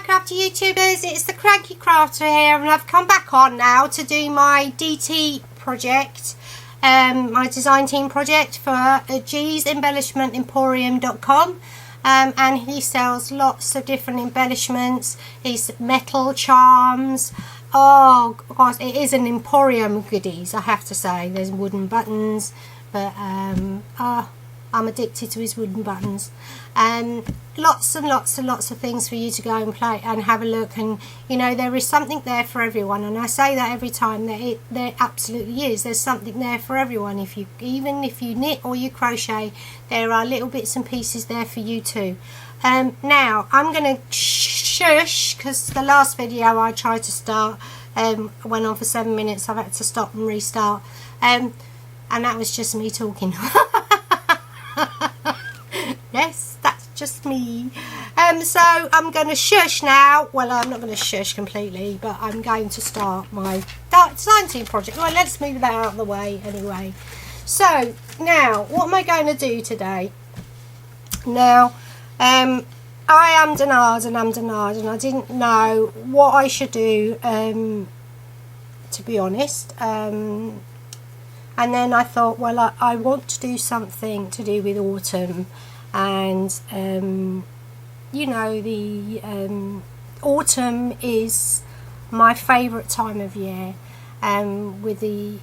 Ratcliffe YouTubers, it's the Cranky Crafter here, and I've come back on now to do my DT project, my design team project for G's Embellishment Emporium.com, and he sells lots of different embellishments. He's metal charms. Oh gosh, it is an Emporium goodies, I have to say. There's wooden buttons, but I'm addicted to his wooden buttons. Lots and lots and lots of things for you to go and play and have a look, and you know, there is something there for everyone, and I say that every time, that there absolutely is. There's something there for everyone. Even if you knit or you crochet, there are little bits and pieces there for you too. Now I'm going to shush, because the last video I tried to start went on for 7 minutes. I've had to stop and restart, and that was just me talking. Yes, that's just me. So I'm going to shush now. Well, I'm not going to shush completely, but I'm going to start my design team project. Well, let's move that out of the way anyway. So now, what am I going to do today? Now, I ammed and ahed and I didn't know what I should do, to be honest. And then I thought, well, I want to do something to do with autumn, and you know, the autumn is my favourite time of year, with the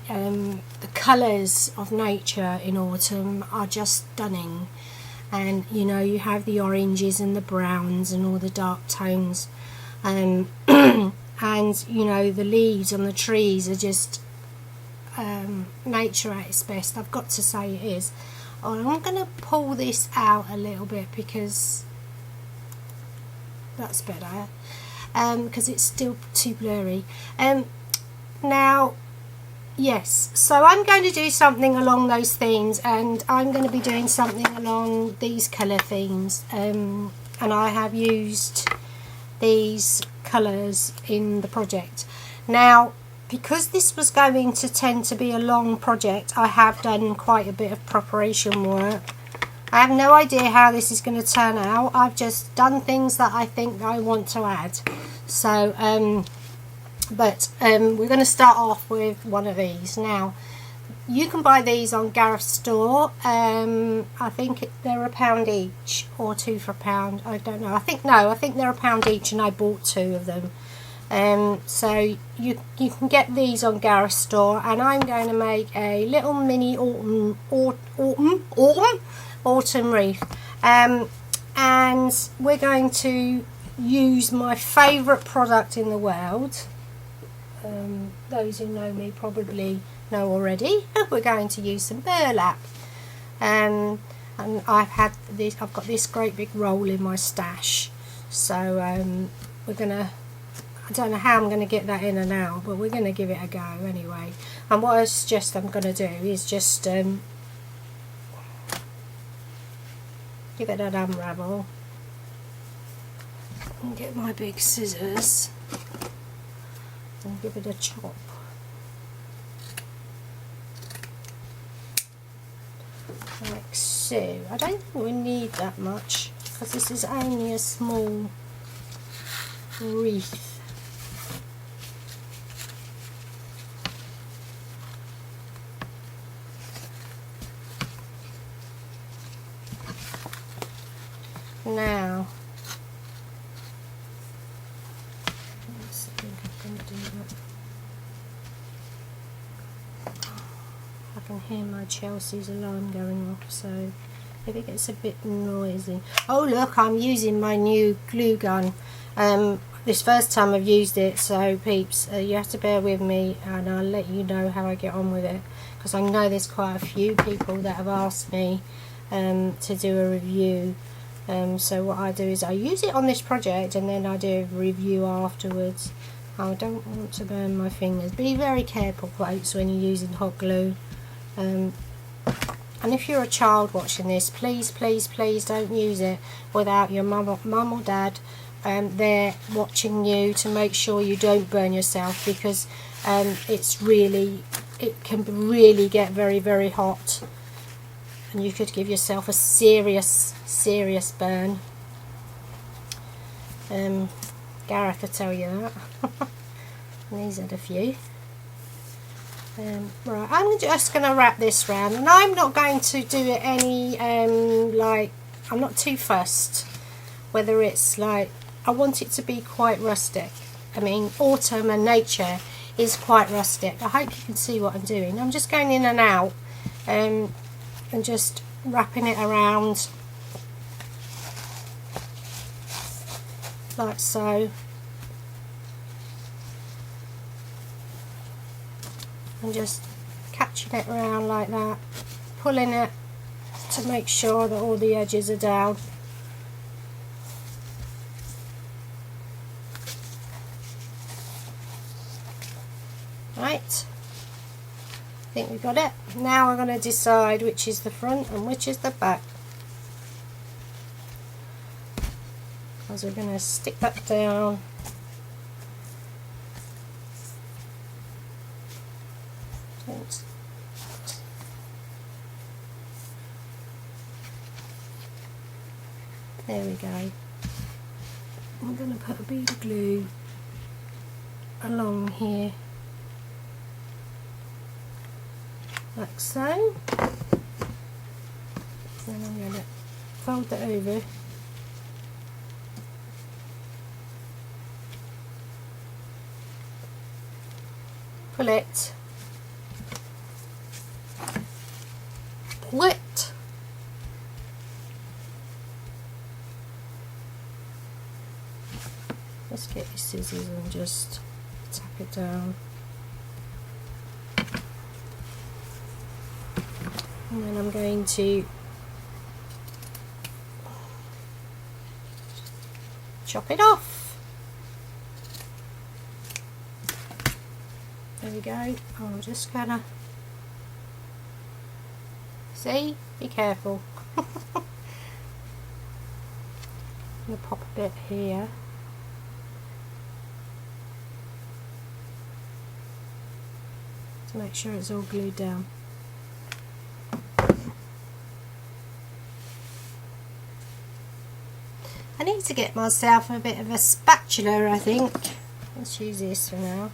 colours of nature in autumn are just stunning. And you know, you have the oranges and the browns and all the dark tones, and you know, the leaves on the trees are just nature at its best. I've got to say it is. I'm going to pull this out a little bit, because that's better, because it's still too blurry. Now, yes, so I'm going to do something along those themes, and I'm going to be doing something along these colour themes, and I have used these colours in the project. Now, because this was going to tend to be a long project, I have done quite a bit of preparation work. I have no idea how this is going to turn out. I've just done things that I think I want to add. So, we're going to start off with one of these. Now, you can buy these on Gareth's store. I think they're £1 each, or £2 for £1. I don't know. I think they're £1 each, and I bought 2 of them. So you can get these on Gareth's store, and I'm going to make a little mini autumn wreath, and we're going to use my favourite product in the world. Those who know me probably know already. We're going to use some burlap, and I've got this great big roll in my stash, so we're gonna, I don't know how I'm going to get that in and out, but we're going to give it a go anyway. And what I suggest I'm going to do is just give it an unravel, and get my big scissors and give it a chop. Like so. I don't think we need that much, because this is only a small wreath. Now, I can hear my Chelsea's alarm going off, so if it gets a bit noisy. Oh look, I'm using my new glue gun. This first time I've used it, so peeps, you have to bear with me, and I'll let you know how I get on with it, because I know there's quite a few people that have asked me to do a review. So what I do is I use it on this project, and then I do a review afterwards. I don't want to burn my fingers. Be very careful, folks, when you're using hot glue. And if you're a child watching this, please, please, please don't use it without your mum or dad there watching you, to make sure you don't burn yourself, because it can really get very, very hot, and you could give yourself a serious burn. Gareth will tell you that. And he's had a few. Right, I'm just going to wrap this round, and I'm not going to do it any like, I'm not too fussed whether it's like, I want it to be quite rustic. I mean, autumn and nature is quite rustic. I hope you can see what I'm doing. I'm just going in and out and just wrapping it around like so. And just catching it around like that, pulling it to make sure that all the edges are down. Right, I think we've got it. Now we're going to decide which is the front and which is the back, because we're going to stick that down. There we go. I'm going to put a bead of glue along here, like so. Then I'm going to fold that over. Pull it. Pull it. Let's get your scissors and just tap it down. And then I'm going to chop it off. There we go. I'm just gonna, see, be careful. I'm gonna pop a bit here. To make sure it's all glued down. I need to get myself a bit of a spatula, I think. Let's use this for now.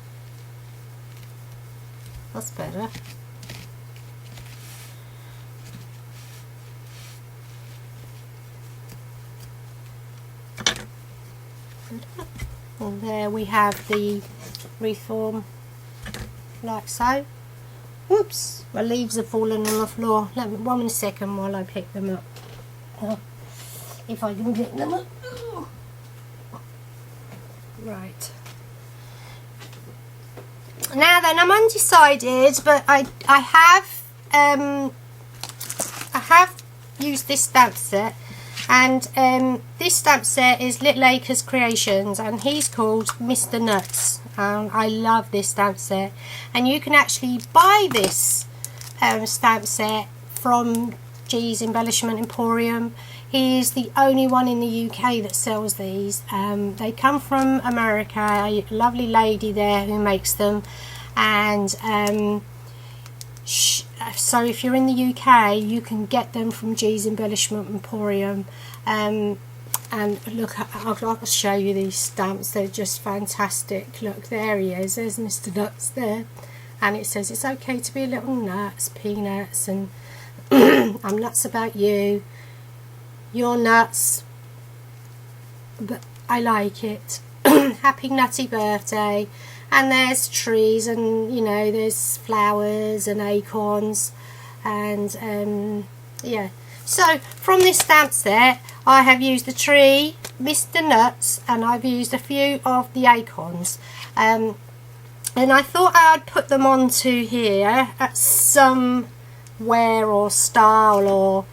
That's better. And there we have the reform, like so. Whoops, my leaves are falling on the floor. Let me 1 second while I pick them up. If I can pick them up. Right. Now then, I'm undecided, but I have used this stamp set, and this stamp set is Little Acres Creations, and he's called Mr. Nuts. I love this stamp set, and you can actually buy this stamp set from G's Embellishment Emporium. He is the only one in the UK that sells these. They come from America, a lovely lady there who makes them, and so if you're in the UK you can get them from G's Embellishment Emporium. And look, I'll show you these stamps, they're just fantastic. Look, there he is, there's Mr. Nuts there, and it says it's okay to be a little nuts, peanuts, and I'm nuts about you, you're nuts, but I like it. Happy nutty birthday. And there's trees, and you know, there's flowers and acorns, and yeah. So from this stamp set I have used the tree, Mr. Nuts, and I've used a few of the acorns, and I thought I'd put them onto here at somewhere or style, or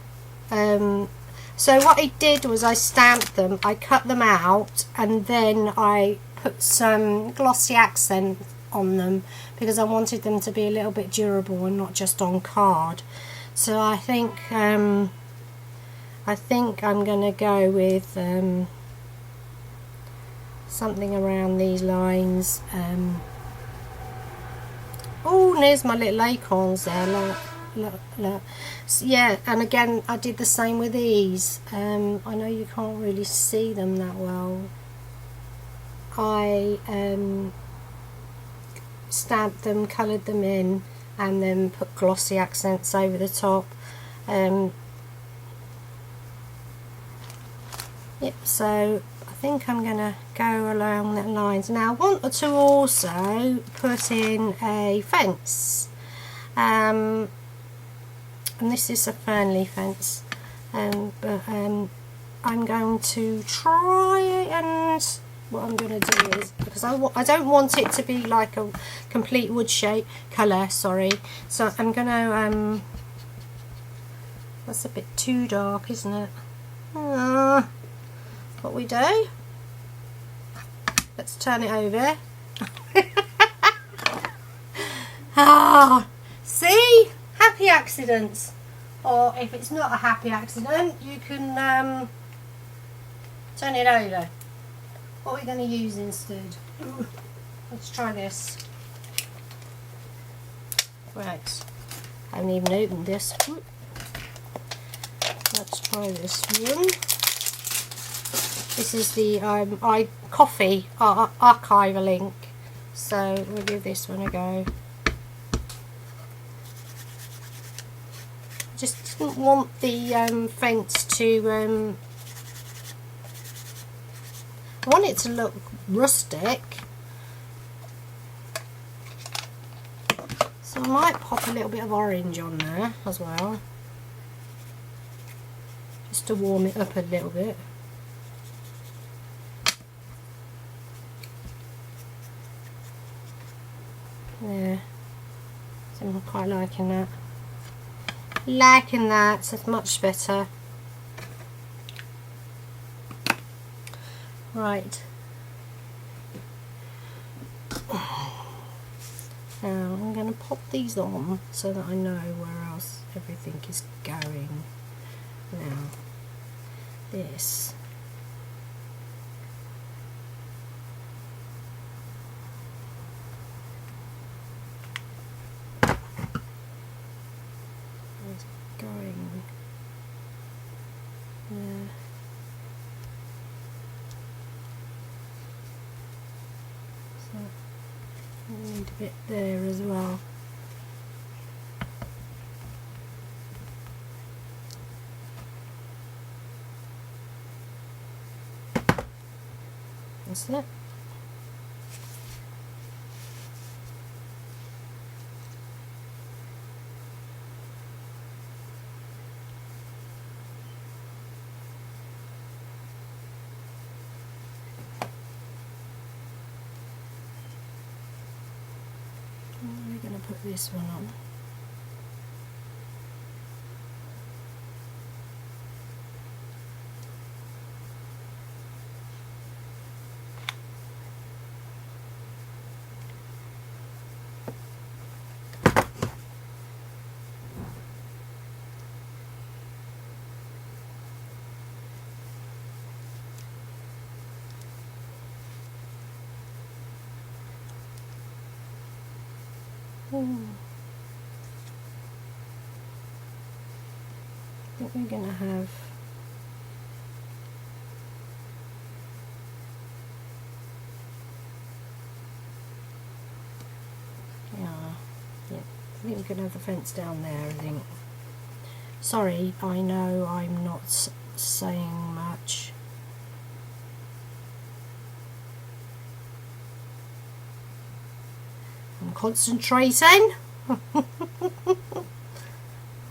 so what I did was I stamped them, I cut them out, and then I put some glossy accent on them because I wanted them to be a little bit durable and not just on card. So I think I'm going to go with something around these lines. Oh, there's my little acorns there. Look. So, yeah, and again I did the same with these. I know you can't really see them that well. I stamped them, coloured them in, and then put glossy accents over the top. Yep, so I think I'm going to go along the lines. Now I want to also put in a fence, and this is a fernleaf fence, but I'm going to try and what I'm going to do is, because I don't want it to be like a complete wood shape colour, sorry, so I'm going to that's a bit too dark, isn't it? What we do, let's turn it over. See, happy accidents, or if it's not a happy accident, you can turn it over. What are we going to use instead? Let's try this. Right, I haven't even opened this. Let's try this one. This is the coffee archival ink, so we'll give this one a go. Just didn't want the fence to I want it to look rustic, so I might pop a little bit of orange on there as well, just to warm it up a little bit. Yeah, so I'm quite liking that. So it's much better. Right. Now I'm going to pop these on so that I know where else everything is going. Now, this. Is going there. So I need a bit there as well. That's it. We're going to put this one on. I think we're going to have I think we can have the fence down there, I think. Sorry, I know I'm not saying much. I'm concentrating.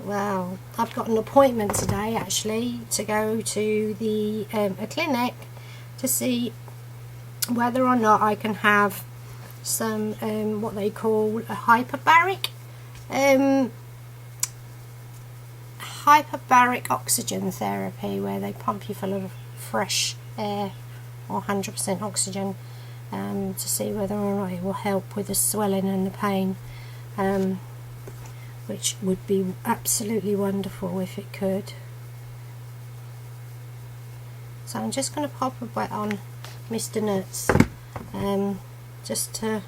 Well, I've got an appointment today actually to go to the a clinic to see whether or not I can have some what they call a hyperbaric oxygen therapy, where they pump you full of fresh air or 100% oxygen to see whether or not it will help with the swelling and the pain, which would be absolutely wonderful if it could. So I'm just going to pop a bit on Mr. Nuts, just to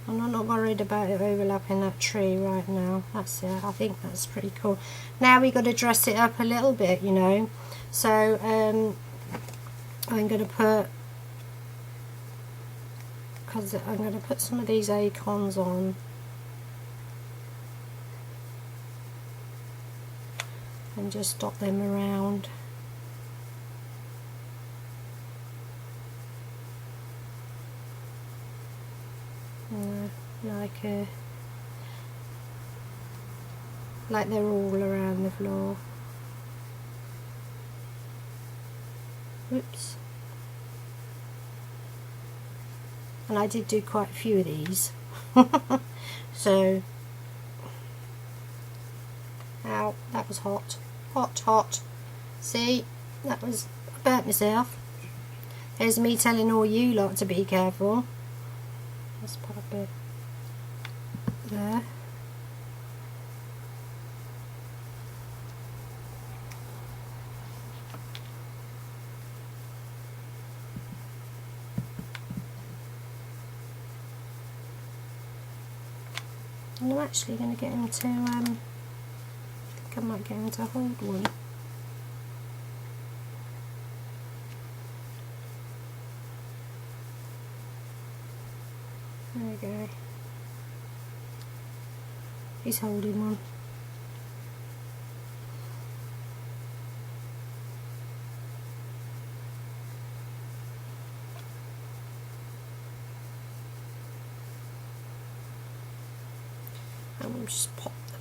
And I'm not worried about it overlapping that tree right now. That's it. I think that's pretty cool. Now we've got to dress it up a little bit, you know. So I'm going to put, because I'm going to put some of these acorns on. And just dot them around. Like they're all around the floor. Oops. And I did do quite a few of these. So, ow, that was hot. Hot. See, that was, I burnt myself. There's me telling all you lot to be careful. Let's put a bit there. And I'm actually going to get him to, I think I might get him to hold one. There we go. He's holding one. And we'll just pop them.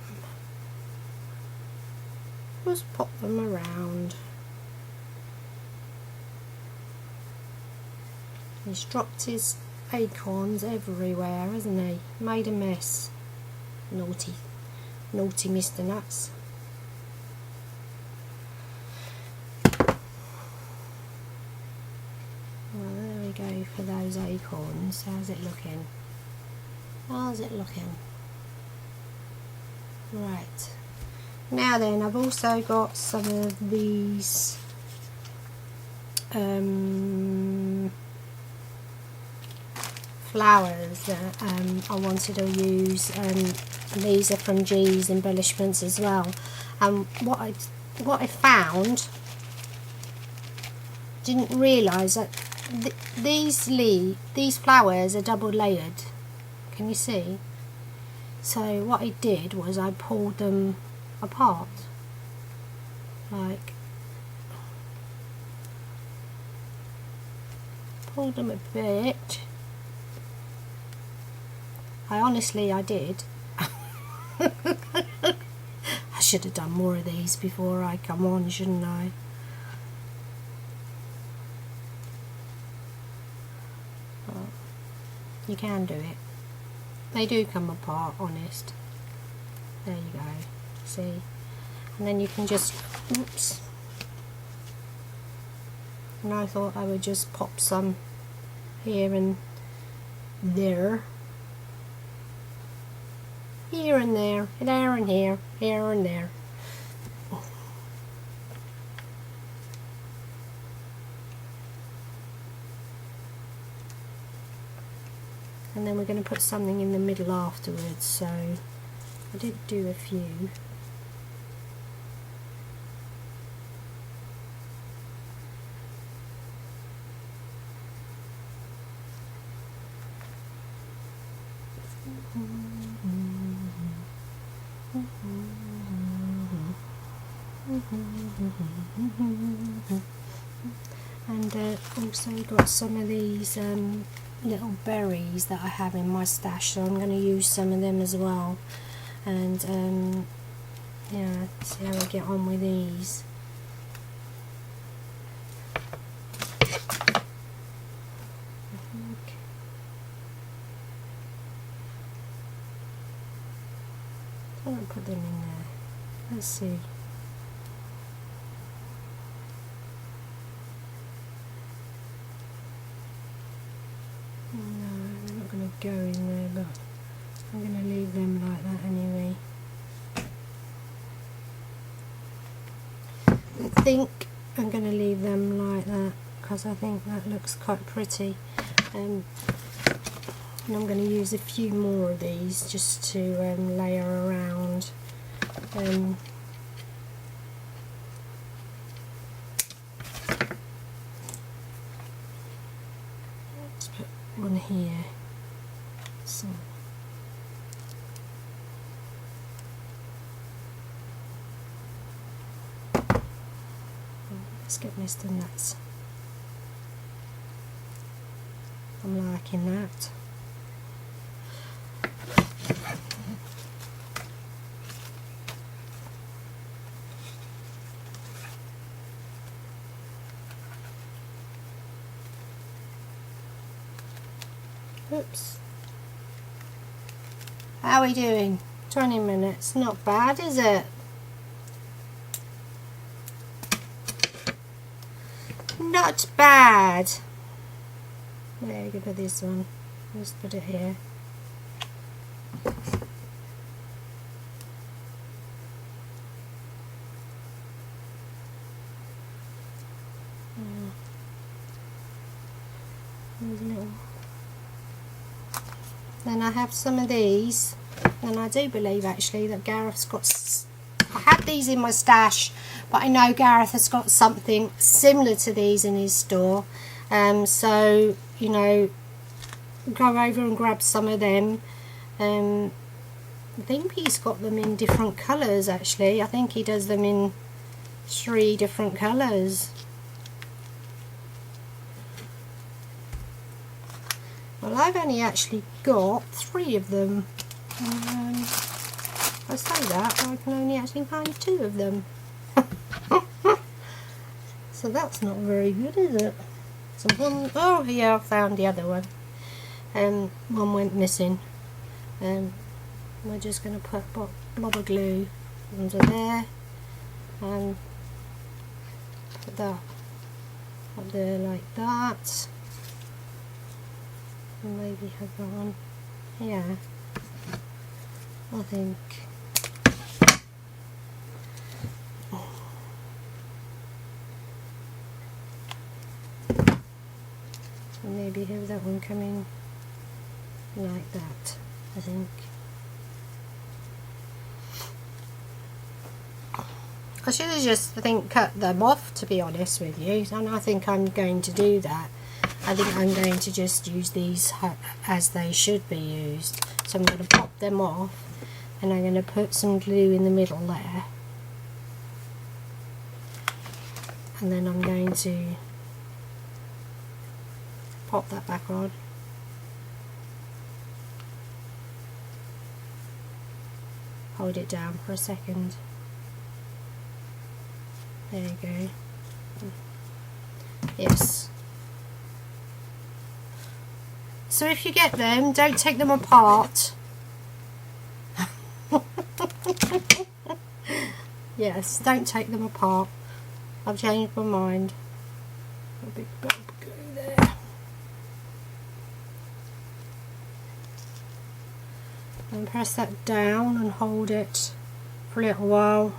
Just pop them around. He's dropped his acorns everywhere, hasn't he? Made a mess. Naughty Mr. Nuts. Well, there we go for those acorns. How's it looking? How's it looking? Right. Now then, I've also got some of these flowers that I wanted to use. These are from G's Embellishments as well. What I found, didn't realise that these flowers are double layered. Can you see? So what I did was I pulled them apart, like pulled them a bit. I did. I should have done more of these before I come on, shouldn't I? Oh, you can do it. They do come apart, honest. There you go. See? And then you can just, oops. And I thought I would just pop some here and there. Here and there, there and here, here and there. And then we're going to put something in the middle afterwards, so I did do a few. And also got some of these little berries that I have in my stash, so I'm going to use some of them as well. And yeah, see how we get on with these. I'm going to put them in there. Let's see. No, they're not going to go in there, but I'm going to leave them like that anyway. I think I'm going to leave them like that because I think that looks quite pretty. And I'm going to use a few more of these just to layer around. Let's put one here. So let's get Mr. Nuts. I'm liking that. Oops. How are we doing? 20 minutes. Not bad, is it? Not bad. There, you can put this one. Just put it here. Then I have some of these, and I do believe actually that Gareth's got, I had these in my stash, but I know Gareth has got something similar to these in his store, so you know, go over and grab some of them. I think he's got them in different colours actually. I think he does them in 3 different colours. Well, I've only actually got 3 of them. I say that, but I can only actually find 2 of them. So that's not very good, is it? So one, oh yeah, I found the other one. One went missing. We're just going to put a blob of glue under there and put that up there like that. Maybe have that one, yeah, I think. And maybe have that one come in like that, I think. I should have just, I think, cut them off, to be honest with you, and I think I'm going to do that. I think I'm going to just use these as they should be used. So I'm going to pop them off, and I'm going to put some glue in the middle there. And then I'm going to pop that back on. Hold it down for a second. There you go. Yes. So if you get them, don't take them apart. Yes, don't take them apart. I've changed my mind. A big blob of glue there. And press that down and hold it for a little while.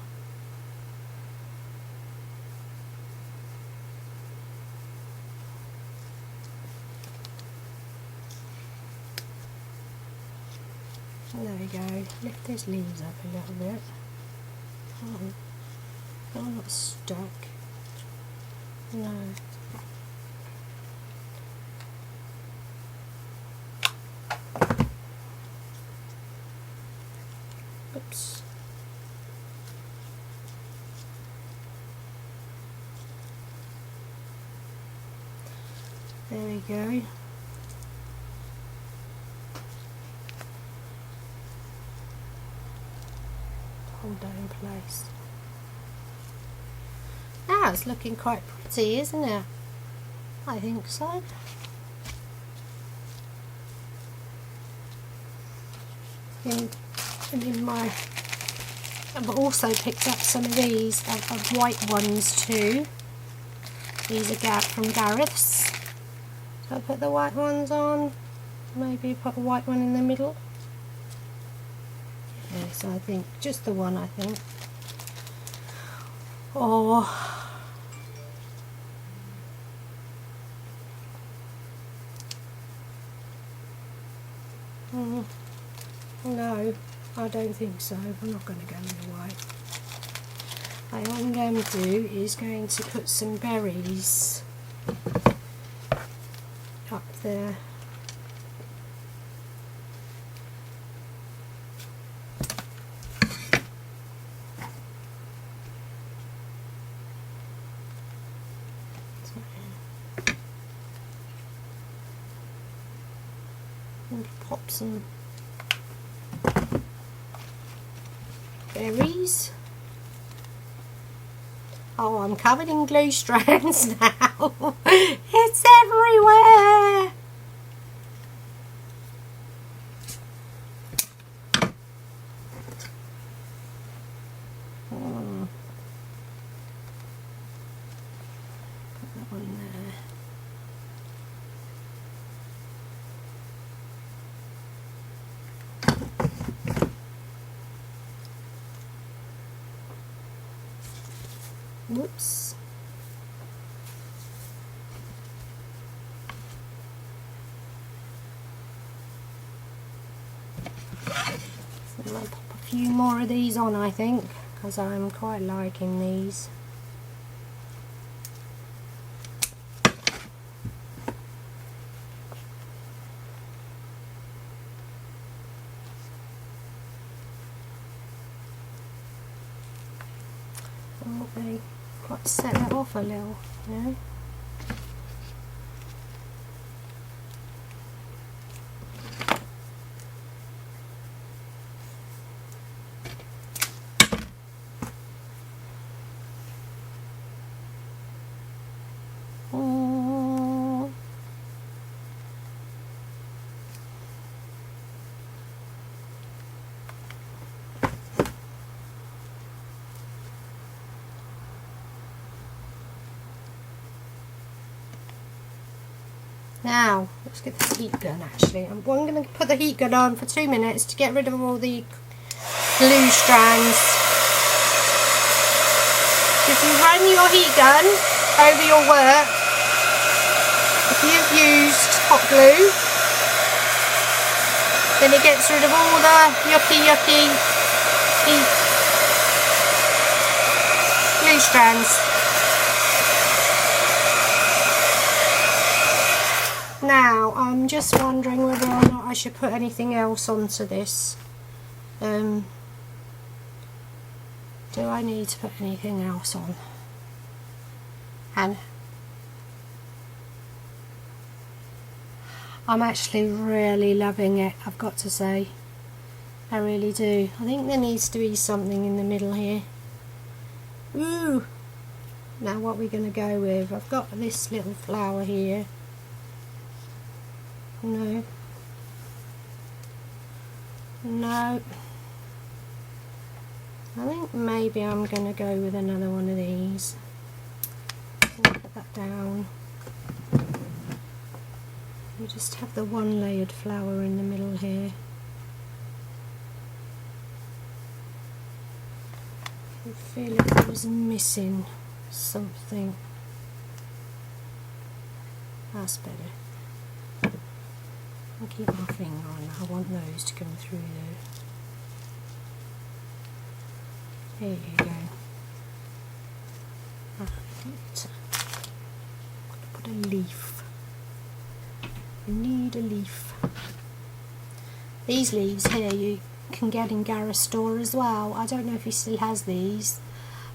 There we go. Lift those leaves up a little bit. Oh, I'm not stuck. No. Oops. There we go. Hold that in place. Now it's looking quite pretty, isn't it? I think so. And in my, I've also picked up some of these of white ones too. These are from Gareths. So I'll put the white ones on. Maybe put a white one in the middle. Yes, I think just the one, I think. Or No, I don't think so. I'm not going to go in the white. What I'm going to do is going to put some berries up there. And pop some berries. Oh, I'm covered in glue strands now. It's everywhere. Put that one there. Whoops. So I'll pop a few more of these on, I think, because I'm quite liking these. They quite set it off a little, you know. Now, let's get the heat gun actually. I'm going to put the heat gun on for 2 minutes to get rid of all the glue strands. If you run your heat gun over your work, if you've used hot glue, then it gets rid of all the yucky heat glue strands. Now, I'm just wondering whether or not I should put anything else onto this. Do I need to put anything else on? And I'm actually really loving it, I've got to say. I really do. I think there needs to be something in the middle here. Ooh! Now what we're going to go with, I've got this little flower here. No. No. I think maybe I'm going to go with another one of these. Put that down. We just have the one layered flower in the middle here. I feel like it was missing something. That's better. I'll keep my finger on. I want those to come through there. There you go. Right. Put a leaf. I need a leaf. These leaves here you can get in Gareth's store as well. I don't know if he still has these,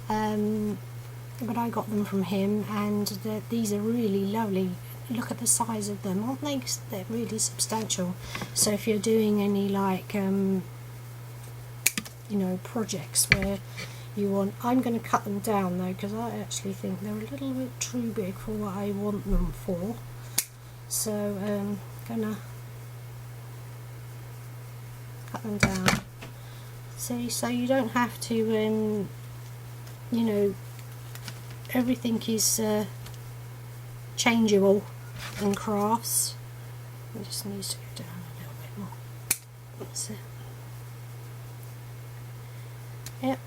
but I got them from him, and these are really lovely. Look at the size of them, aren't they? They're really substantial. So if you're doing any like you know, projects where you want, I'm going to cut them down though, because I actually think they're a little bit too big for what I want them for. So gonna cut them down. See, so you don't have to you know, everything is changeable in crafts. It just needs to go down a little bit more. That's it. Yep,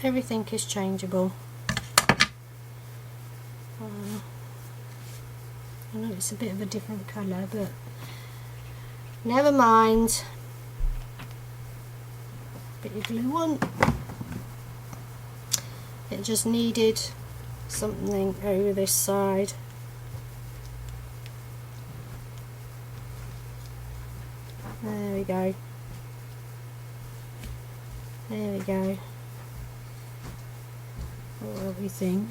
everything is changeable. I know it's a bit of a different colour, but never mind. Bit of glue on. It just needed something over this side. There we go. There we go. What do we think?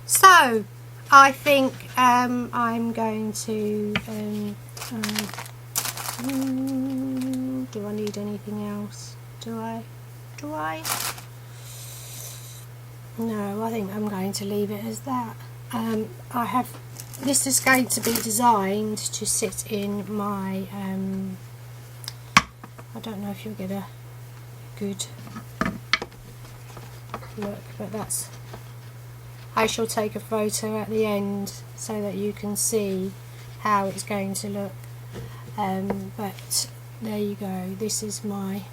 So I think I'm going to do I need anything else? Do I? No, I think I'm going to leave it as that. This is going to be designed to sit in my I don't know if you'll get a good look, but that's, I shall take a photo at the end so that you can see how it's going to look. But there you go, this is my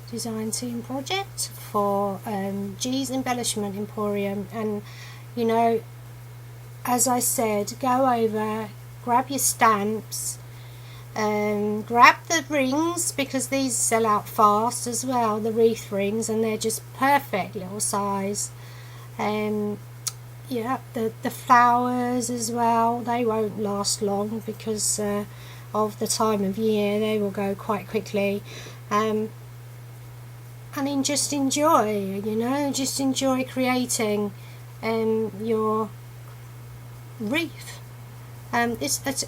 design team project for G's Embellishment Emporium. And you know, as I said, go over, grab your stamps, grab the rings, because these sell out fast as well, the wreath rings, and they're just perfect little size. Yeah, the flowers as well, they won't last long because of the time of year, they will go quite quickly. And then just enjoy, you know, just enjoy creating your wreath. I've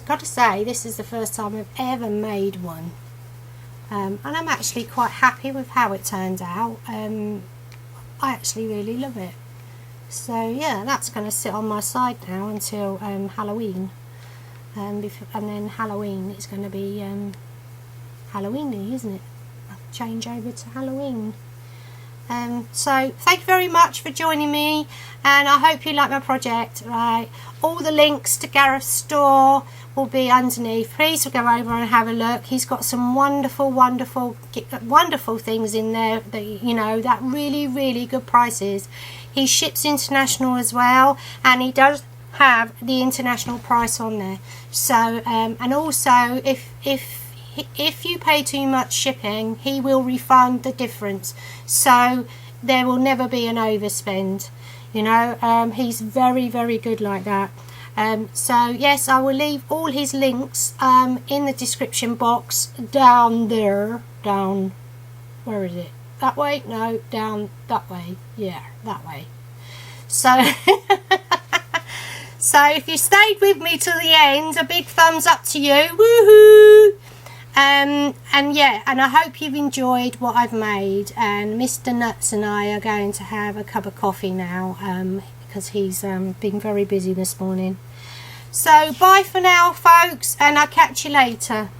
got to say, this is the first time I've ever made one, and I'm actually quite happy with how it turned out. I actually really love it. So yeah, that's going to sit on my side now until Halloween, and then Halloween it's going to be Halloweeny, isn't it? I'll change over to Halloween. So thank you very much for joining me, and I hope you like my project. Right, all the links to Gareth's store will be underneath. Please go over and have a look. He's got some wonderful things in there that, you know, that really good prices. He ships international as well, and he does have the international price on there. So and also if you pay too much shipping, he will refund the difference, so there will never be an overspend, you know. He's very good like that. So yes, I will leave all his links in the description box down there. Down, where is it? That way? No, down that way. Yeah, that way. So so if you stayed with me till the end, a big thumbs up to you. Woohoo! And yeah, and I hope you've enjoyed what I've made. And Mr. Nuts and I are going to have a cup of coffee now, because he's been very busy this morning. So bye for now, folks, and I'll catch you later.